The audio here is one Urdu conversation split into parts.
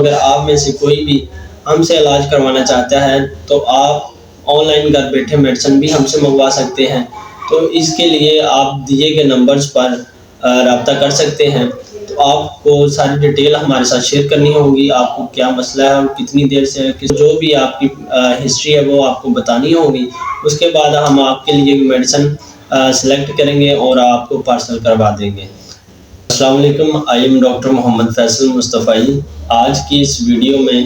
اگر آپ میں سے کوئی بھی ہم سے علاج کروانا چاہتا ہے تو آپ آن لائن گھر بیٹھے میڈیسن بھی ہم سے منگوا سکتے ہیں۔ تو اس کے لیے آپ دیے گئے نمبرز پر رابطہ کر سکتے ہیں۔ تو آپ کو ساری ڈیٹیل ہمارے ساتھ شیئر کرنی ہوگی، آپ کو کیا مسئلہ ہے اور کتنی دیر سے ہے، جو بھی آپ کی ہسٹری ہے وہ آپ کو بتانی ہوگی۔ اس کے بعد ہم آپ کے لیے میڈیسن سلیکٹ کریں گے اور آپ کو پارسل کروا دیں گے۔ السلام علیکم، آئی ایم ڈاکٹر محمد فیصل مصطفی۔ آج کی اس ویڈیو میں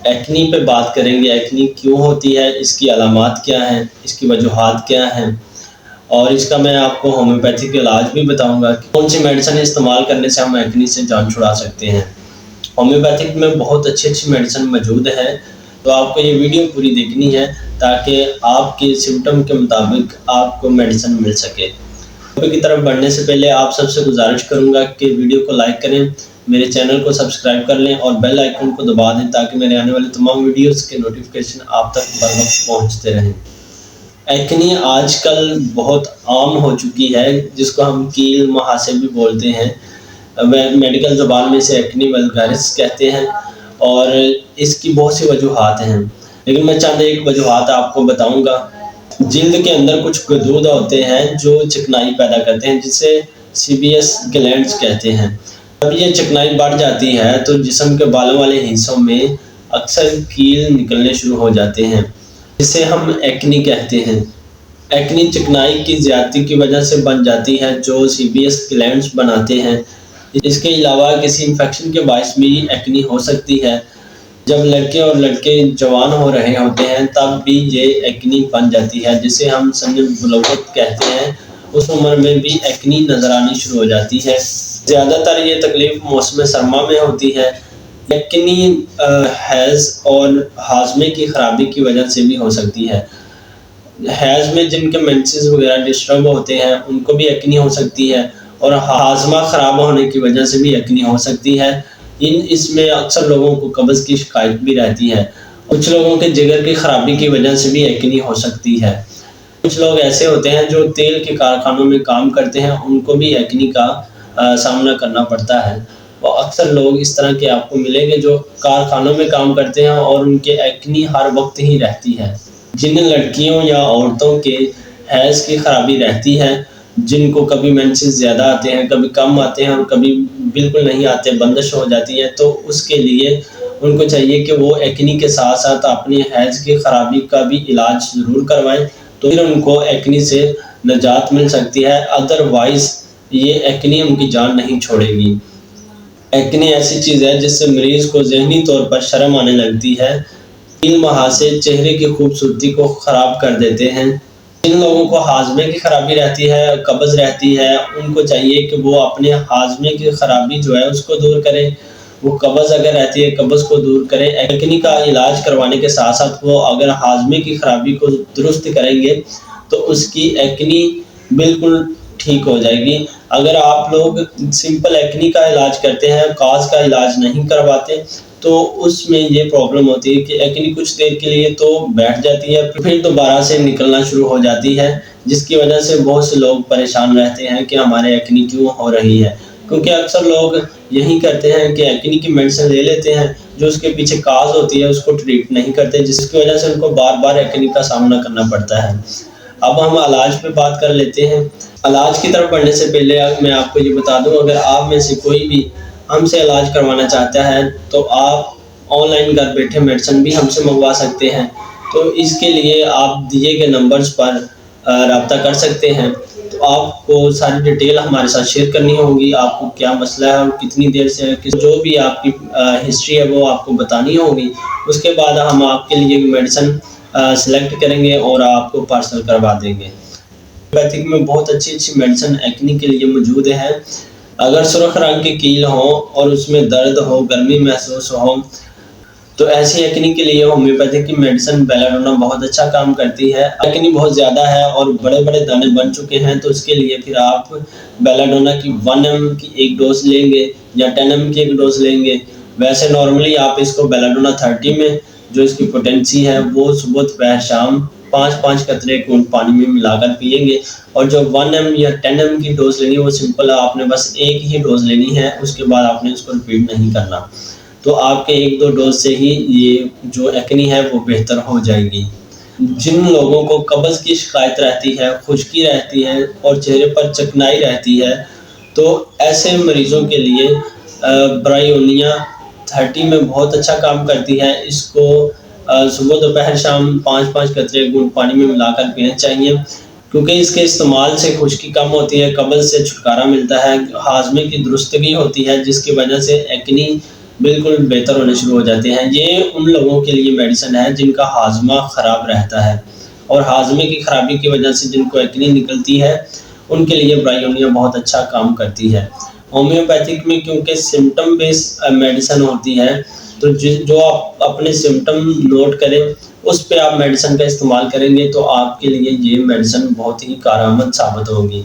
ایکنی پہ بات کریں گے۔ ایکنی کیوں ہوتی ہے، اس کی علامات کیا ہیں، اس کی وجوہات کیا ہیں، اور اس کا میں آپ کو ہومیوپیتھک علاج بھی بتاؤں گا کہ کون سی میڈیسن استعمال کرنے سے ہم ایکنی سے جان چھڑا سکتے ہیں۔ ہومیوپیتھک میں بہت اچھی میڈیسن موجود ہے، تو آپ کو یہ ویڈیو پوری دیکھنی ہے تاکہ آپ کے سمٹم کے مطابق آپ کو میڈیسن مل سکے۔ ٹاپک کی طرف بڑھنے سے پہلے آپ سب سے گزارش کروں گا کہ ویڈیو کو لائک کریں، میرے چینل کو سبسکرائب کر لیں اور بیل آئیکن کو دبا دیں تاکہ میرے آنے والے تمام ویڈیوز کے نوٹیفیکیشن آپ تک بر وقت پہنچتے رہیں۔ ایکنی آج کل بہت عام ہو چکی ہے، جس کو ہم کیل مہاسے بھی بولتے ہیں، میڈیکل زبان میں اسے ایکنی ولگارس کہتے ہیں، اور اس کی بہت سی وجوہات ہیں، لیکن میں چند ایک وجوہات آپ کو بتاؤں گا۔ جلد کے اندر کچھ غدود ہوتے ہیں جو چکنائی پیدا کرتے ہیں، جسے سیبیس گلینڈز کہتے ہیں۔ جب یہ چکنائی بڑھ جاتی ہے تو جسم کے بالوں والے حصوں میں اکثر کیل نکلنے شروع ہو جاتے ہیں، جسے ہم ایکنی کہتے ہیں۔ ایکنی چکنائی کی زیادتی کی وجہ سے بن جاتی ہے جو سیبیس گلینڈز بناتے ہیں۔ اس کے علاوہ کسی انفیکشن کے باعث بھی ایکنی ہو سکتی ہے۔ جب لڑکے اور لڑکے جوان ہو رہے ہوتے ہیں تب بھی یہ ایکنی بن جاتی ہے، جسے ہم سن بلوغت کہتے ہیں۔ اس عمر میں بھی ایکنی نظر آنی شروع ہو جاتی ہے۔ زیادہ تر یہ تکلیف موسم سرما میں ہوتی ہے۔ ایکنی حیض اور ہاضمے کی خرابی کی وجہ سے بھی ہو سکتی ہے۔ حیض میں جن کے مینسز وغیرہ ڈسٹرب ہوتے ہیں ان کو بھی ایکنی ہو سکتی ہے، اور ہاضمہ خراب ہونے کی وجہ سے بھی ایکنی ہو سکتی ہے۔ اس میں اکثر لوگوں کو قبض کی شکایت بھی رہتی ہے۔ کچھ لوگوں کے جگر کی خرابی کی وجہ سے بھی ایکنی ہو سکتی ہے۔ کچھ لوگ ایسے ہوتے ہیں جو تیل کے کارخانوں میں کام کرتے ہیں، ان کو بھی ایکنی کا سامنا کرنا پڑتا ہے۔ وہ اکثر لوگ اس طرح کے آپ کو ملیں گے جو کارخانوں میں کام کرتے ہیں اور ان کے ایکنی ہر وقت ہی رہتی ہے۔ جن لڑکیوں یا عورتوں کے حیض کی خرابی رہتی ہے، جن کو کبھی مینسز زیادہ آتے ہیں، کبھی کم آتے ہیں اور کبھی بالکل نہیں آتے، بندش ہو جاتی ہے، تو اس کے لیے ان کو چاہیے کہ وہ ایکنی کے ساتھ ساتھ اپنی حیض کی خرابی کا بھی علاج ضرور کروائیں، تو پھر ان کو ایکنی سے نجات مل سکتی ہے۔ ادروائز یہ ایکنی ان کی جان نہیں چھوڑے گی۔ ایکنی ایسی چیز ہے جس سے مریض کو ذہنی طور پر شرم آنے لگتی ہے۔ کیل مہاسے چہرے کی خوبصورتی کو خراب کر دیتے ہیں۔ جن لوگوں کو ہاضمے کی خرابی رہتی ہے، قبض رہتی ہے، ان کو چاہیے کہ وہ اپنے ہاضمے کی خرابی جو ہے اس کو دور کریں۔ وہ قبض اگر رہتی ہے قبض کو دور کریں۔ ایکنی کا علاج کروانے کے ساتھ ساتھ وہ اگر ہاضمے کی خرابی کو درست کریں گے تو اس کی ایکنی بالکل ٹھیک ہو جائے گی۔ اگر آپ لوگ سمپل ایکنی کا علاج کرتے ہیں، کاز کا علاج نہیں کرواتے، تو اس میں یہ پرابلم ہوتی ہے کہ ایکنی کچھ دیر کے لیے تو بیٹھ جاتی ہے، پھر دوبارہ سے نکلنا شروع ہو جاتی ہے، جس کی وجہ سے بہت سے لوگ پریشان رہتے ہیں کہ ہمارے ایکنی کیوں ہو رہی ہے۔ کیونکہ اکثر لوگ یہی کرتے ہیں کہ ایکنی کی میڈیسن لے لیتے ہیں، جو اس کے پیچھے کاز ہوتی ہے اس کو ٹریٹ نہیں کرتے، جس کی وجہ سے ان کو بار بار ایکنی کا سامنا کرنا پڑتا ہے۔ اب ہم علاج پہ بات کر لیتے ہیں۔ علاج کی طرف بڑھنے سے پہلے میں آپ کو یہ بتا دوں، اگر آپ میں سے کوئی بھی ہم سے علاج کروانا چاہتا ہے تو آپ آن لائن گھر بیٹھے میڈیسن بھی ہم سے منگوا سکتے ہیں۔ تو اس کے لیے آپ دیے گئے نمبرز پر رابطہ کر سکتے ہیں۔ تو آپ کو ساری ڈیٹیل ہمارے ساتھ شیئر کرنی ہوگی، آپ کو کیا مسئلہ ہے اور کتنی دیر سے ہے، جو بھی آپ کی ہسٹری ہے وہ آپ کو بتانی ہوگی۔ اس کے بعد ہم آپ کے لیے میڈیسن سلیکٹ کریں گے اور آپ کو پارسل کروا دیں گے۔ ہومیوپیتھک میں بہت اچھی میڈیسن ایکنی کے لیے موجود ہے۔ اگر سرخ رنگ کی کیل ہو اور اس میں درد ہو، گرمی محسوس ہو، تو ایسی ایکنی کے لیے ہومیوپیتھک کی میڈیسن بیلاڈونا بہت اچھا کام کرتی ہے۔ ایکنی بہت زیادہ ہے اور بڑے بڑے دانے بن چکے ہیں، تو اس کے لیے پھر آپ بیلاڈونا کی 1 ml کی ایک ڈوز لیں گے یا 10 ml کی ایک ڈوز لیں گے۔ ویسے نارملی آپ اس کو بیلاڈونا 30 میں جو اس کی پوٹینسی ہے وہ صبح دوپہر شام 5 قطرے کو پانی میں ملا کر پئیں گے، اور جو 1 ml یا 10 ml کی ڈوز لینی ہے وہ سمپل آپ نے بس ایک ہی ڈوز لینی ہے، اس کے بعد آپ نے اس کو ریپیٹ نہیں کرنا۔ تو آپ کے 1-2 ڈوز سے ہی یہ جو ایکنی ہے وہ بہتر ہو جائے گی۔ جن لوگوں کو قبض کی شکایت رہتی ہے، خشکی رہتی ہے اور چہرے پر چکنائی رہتی ہے، تو ایسے مریضوں کے لیے برائیونیا 30 میں بہت اچھا کام کرتی ہے۔ اس کو صبح دوپہر شام 5 قطرے گنگ پانی میں ملا کر پینا چاہیے، کیونکہ اس کے استعمال سے خشکی کم ہوتی ہے، قبض سے چھٹکارا ملتا ہے، ہاضمے کی درستگی ہوتی ہے، جس کی وجہ سے ایکنی بالکل بہتر ہونے شروع ہو جاتے ہیں۔ یہ ان لوگوں کے لیے میڈیسن ہے جن کا ہاضمہ خراب رہتا ہے، اور ہاضمے کی خرابی کی وجہ سے جن کو ایکنی نکلتی ہے ان کے لیے برائیونیا بہت اچھا کام کرتی ہے۔ ہومیوپیتھک میں کیونکہ سمٹم بیس میڈیسن ہوتی ہے، تو جو آپ اپنے سمٹم نوٹ کریں اس پہ آپ میڈیسن کا استعمال کریں گے تو آپ کے لیے یہ میڈیسن بہت ہی کارآمد ثابت ہوگی۔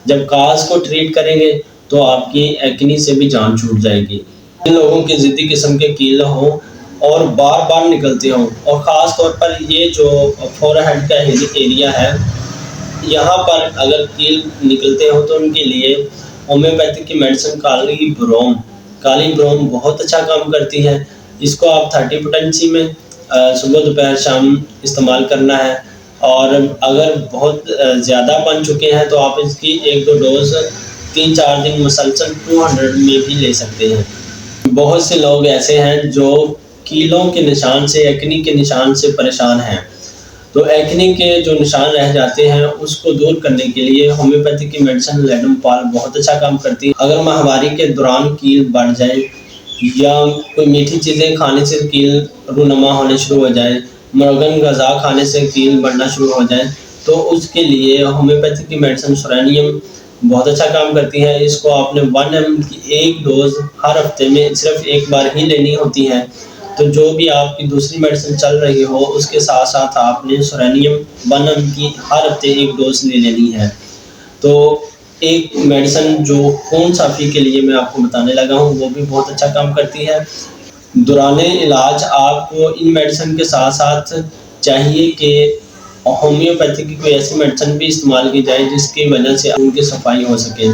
جب کاز کو ٹریٹ کریں گے تو آپ کی ایکنی سے بھی جان چھوٹ جائے گی۔ جن لوگوں کے ضدی قسم کے کیل ہوں اور بار بار نکلتے ہوں، اور خاص طور پر یہ جو فور ہیڈ کا ایریا ہے یہاں پر اگر کیل نکلتے ہوں تو ان کے لیے ہومیوپیتھک کی میڈیسن کالی بروم بہت اچھا کام کرتی ہے۔ اس کو آپ 30 پوٹینسی میں صبح دوپہر شام استعمال کرنا ہے، اور اگر بہت زیادہ بن چکے ہیں تو آپ اس کی 1-2 ڈوز 3-4 دن مسلسل 200 میں بھی لے سکتے ہیں۔ بہت سے لوگ ایسے ہیں جو کیلوں کے نشان سے، ایکنی کے نشان سے پریشان ہیں، تو ایکنی کے جو نشان رہ جاتے ہیں اس کو دور کرنے کے لیے ہومیوپیتھی کی میڈیسن لیڈم پال بہت اچھا کام کرتی ہے۔ اگر ماہواری کے دوران کیل بڑھ جائے یا کوئی میٹھی چیزیں کھانے سے کیل رونما ہونے شروع ہو جائے، مرغن غذا کھانے سے کیل بڑھنا شروع ہو جائے، تو اس کے لیے ہومیوپیتھی کی میڈیسن سورینیم بہت اچھا کام کرتی ہے۔ اس کو آپ نے 1 ml کی 1 ڈوز ہر ہفتے میں صرف ایک بار ہی لینی ہوتی ہے۔ تو جو بھی آپ کی دوسری میڈیسن چل رہی ہو اس کے ساتھ ساتھ آپ نے سورینیم 1 ml کی ہر ہفتے 1 ڈوز لے لینی ہے۔ تو ایک میڈیسن جو خون صافی کے لیے میں آپ کو بتانے لگا ہوں وہ بھی بہت اچھا کام کرتی ہے۔ دوران علاج آپ کو ان میڈیسن کے ساتھ ساتھ چاہیے کہ ہومیوپیتھی کی کوئی ایسی میڈیسن بھی استعمال کی جائے جس کی وجہ سے ان کی صفائی ہو سکے۔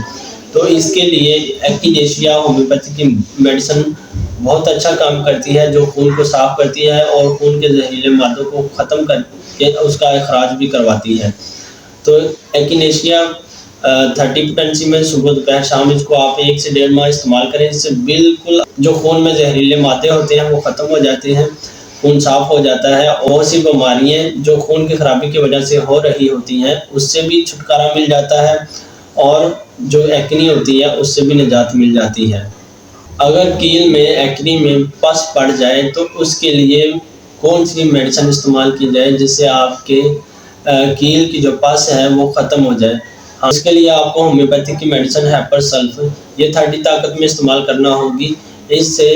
تو اس کے لیے ایکینیشیا ہومیوپیتھی کی میڈیسن بہت اچھا کام کرتی ہے، جو خون کو صاف کرتی ہے اور خون کے زہریلے مادوں کو ختم کر کے اس کا اخراج بھی کرواتی ہے۔ تو ایکینیشیا 30 پوٹینسی میں صبح دوپہر شام اس کو آپ 1 سے 1.5 ماہ استعمال کریں، اس سے بالکل جو خون میں زہریلے مادے ہوتے ہیں وہ ختم ہو جاتے ہیں، خون صاف ہو جاتا ہے، اور سی بیماریاں جو خون کی خرابی کی وجہ سے ہو رہی ہوتی ہیں اس سے بھی چھٹکارا مل جاتا ہے، اور جو ایکنی ہوتی ہے اس سے بھی نجات مل جاتی ہے۔ اگر کیل میں ایکنی میں پس پڑ جائے تو اس کے لیے کون سی میڈیسن استعمال کی جائے جس سے آپ کے کیل کی جو پس ہے وہ ختم ہو جائے؟ اس کے لیے آپ کو ہومیوپیتھی کی میڈیسن ہیپر سلف یہ 30 طاقت میں استعمال کرنا ہوگی۔ اس سے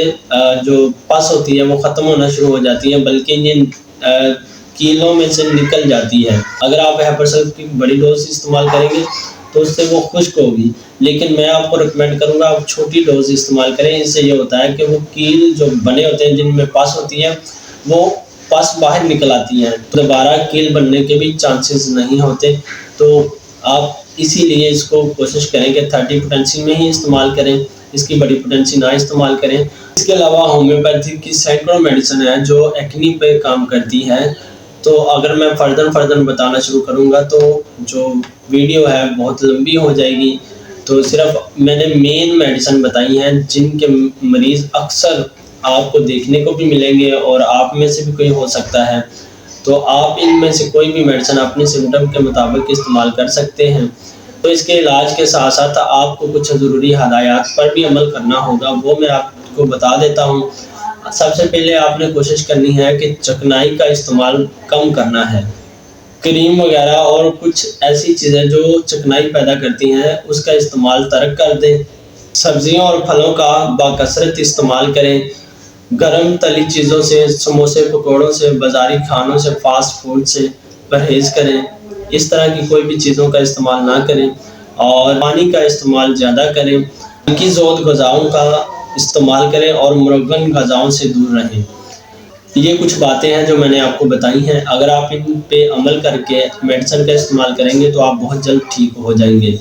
جو پس ہوتی ہے وہ ختم ہونا شروع ہو جاتی ہے، بلکہ یہ کیلوں میں سے نکل جاتی ہے۔ اگر آپ ہیپر سلف کی بڑی ڈوز استعمال کریں گے تو اس سے وہ خشک ہوگی، لیکن میں آپ کو ریکمینڈ کروں گا آپ چھوٹی ڈوز استعمال کریں۔ اس سے یہ ہوتا ہے کہ وہ کیل جو بنے ہوتے ہیں جن میں پس ہوتی ہے وہ پس باہر نکل آتی ہیں، دوبارہ کیل بننے کے بھی چانسز نہیں ہوتے۔ تو آپ اسی لیے اس کو کوشش کریں کہ 30 پوٹینسی میں ہی استعمال کریں، اس کی بڑی پوٹینسی نہ استعمال کریں۔ اس کے علاوہ ہومیوپیتھی کی سینکڑوں میڈیسن ہیں جو ایکنی پہ کام کرتی ہے، تو اگر میں فردن بتانا شروع کروں گا تو جو ویڈیو ہے بہت لمبی ہو جائے گی۔ تو صرف میں نے مین میڈیسن بتائی ہیں جن کے مریض اکثر آپ کو دیکھنے کو بھی ملیں گے اور آپ میں سے بھی کوئی ہو سکتا ہے، تو آپ ان میں سے کوئی بھی میڈیسن اپنے سمٹم کے مطابق استعمال کر سکتے ہیں۔ تو اس کے علاج کے ساتھ ساتھ آپ کو کچھ ضروری ہدایات پر بھی عمل کرنا ہوگا، وہ میں آپ کو بتا دیتا ہوں۔ سب سے پہلے آپ نے کوشش کرنی ہے کہ چکنائی کا استعمال کم کرنا ہے۔ کریم وغیرہ اور کچھ ایسی چیزیں جو چکنائی پیدا کرتی ہیں اس کا استعمال ترک کر دیں۔ سبزیوں اور پھلوں کا باکثرت استعمال کریں۔ گرم تلی چیزوں سے، سموسے پکوڑوں سے، بازاری کھانوں سے، فاسٹ فوڈ سے پرہیز کریں۔ اس طرح کی کوئی بھی چیزوں کا استعمال نہ کریں، اور پانی کا استعمال زیادہ کریں۔ ہلکی زود غذاؤں کا استعمال کریں اور مرغن غذاؤں سے دور رہیں۔ یہ کچھ باتیں ہیں جو میں نے آپ کو بتائی ہیں، اگر آپ ان پہ عمل کر کے میڈیسن کا استعمال کریں گے تو آپ بہت جلد ٹھیک ہو جائیں گے۔